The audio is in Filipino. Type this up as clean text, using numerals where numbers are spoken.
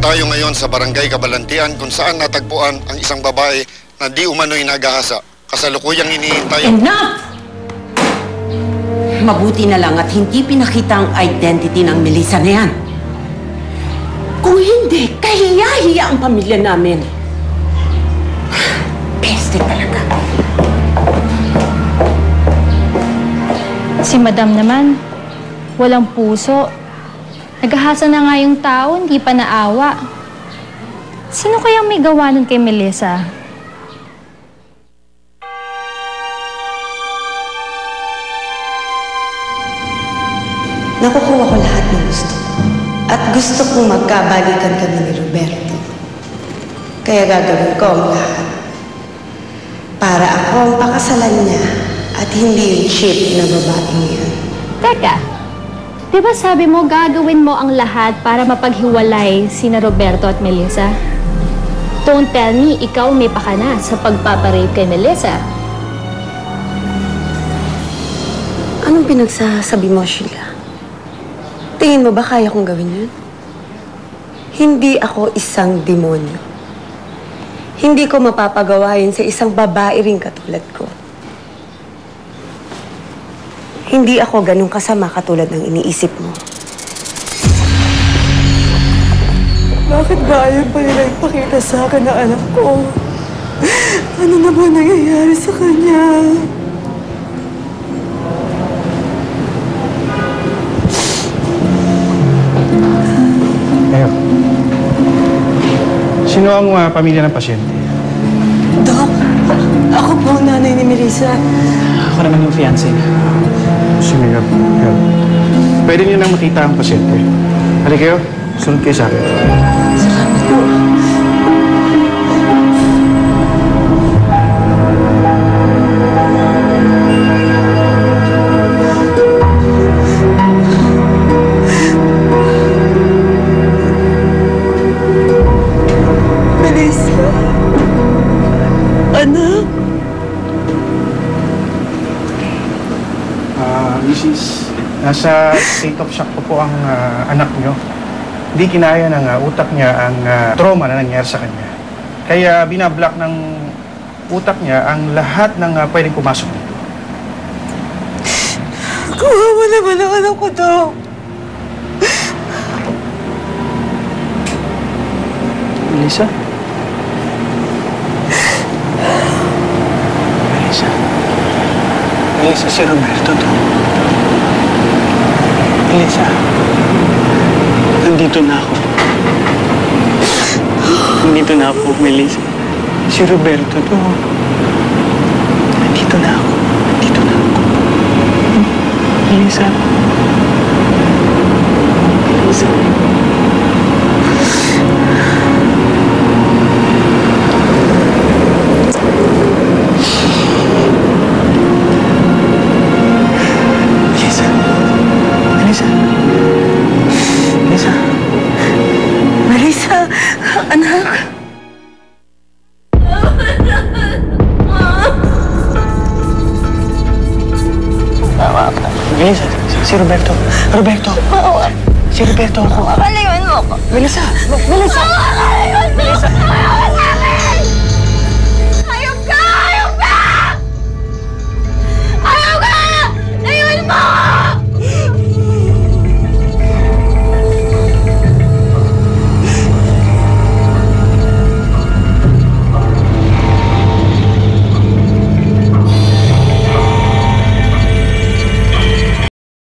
tayo ngayon sa Barangay Kabalantian kung saan natagpuan ang isang babae na di umano'y nagahasa. Kasalukuyang iniintay. Enough! Mabuti na lang at hindi pinakita ang identity ng Melissa na yan. Kung hindi, kahiya-hiya ang pamilya namin. Peste talaga. Si Madam naman, walang puso. Nagahasa na nga yung tao, hindi pa naawa. Sino kayang may gawa nun kay Melissa? Nakukuha ko lahat ng gusto ko. At gusto kong magkabalikan kami ni Roberto. Kaya gagawin ko ang lahat. Para ako ang pakasalan niya at hindi yung cheap na babaeng yan. Teka, di ba sabi mo gagawin mo ang lahat para mapaghiwalay sina Roberto at Melissa? Don't tell me ikaw may pakana sa pagpaparape kay Melissa. Anong pinagsasabi mo, Sheila? Tingin mo ba kaya kong gawin yun? Hindi ako isang demonyo. Hindi ko mapapagawa yun sa isang babae ring katulad ko. Hindi ako ganun kasama katulad ng iniisip mo. Bakit ba ayaw pa nila ipakita sa akin na anak ko? Ano na ba nangyayari sa kanya? Ngayon, sino ang pamilya ng pasyente? Dok, ako po ang nanay ni Melissa. Ako naman yung fiancé niya. Sige, pwede niyo nang makita ang pasyente. Halika kayo, sunod kayo sa akin. Salamat po. Melissa? Anak? Mrs., nasa state of shock po ang anak niyo. Hindi kinaya ng utak niya ang trauma na nangyari sa kanya. Kaya binablock ng utak niya ang lahat ng pwedeng pumasok dito. Kawawa naman ang anak ko, Dok. Melissa? Melissa? Melissa, si Roberto to. Melissa, nandito na ako. Nandito na ako, Melissa. Si Roberto to. Nandito na ako. Nandito na ako. Melissa. Melissa. Melissa, anak. Melissa, si Roberto. Roberto. Si Roberto ako. Palayon mo ako. Melissa. Melissa. Palayon mo ako.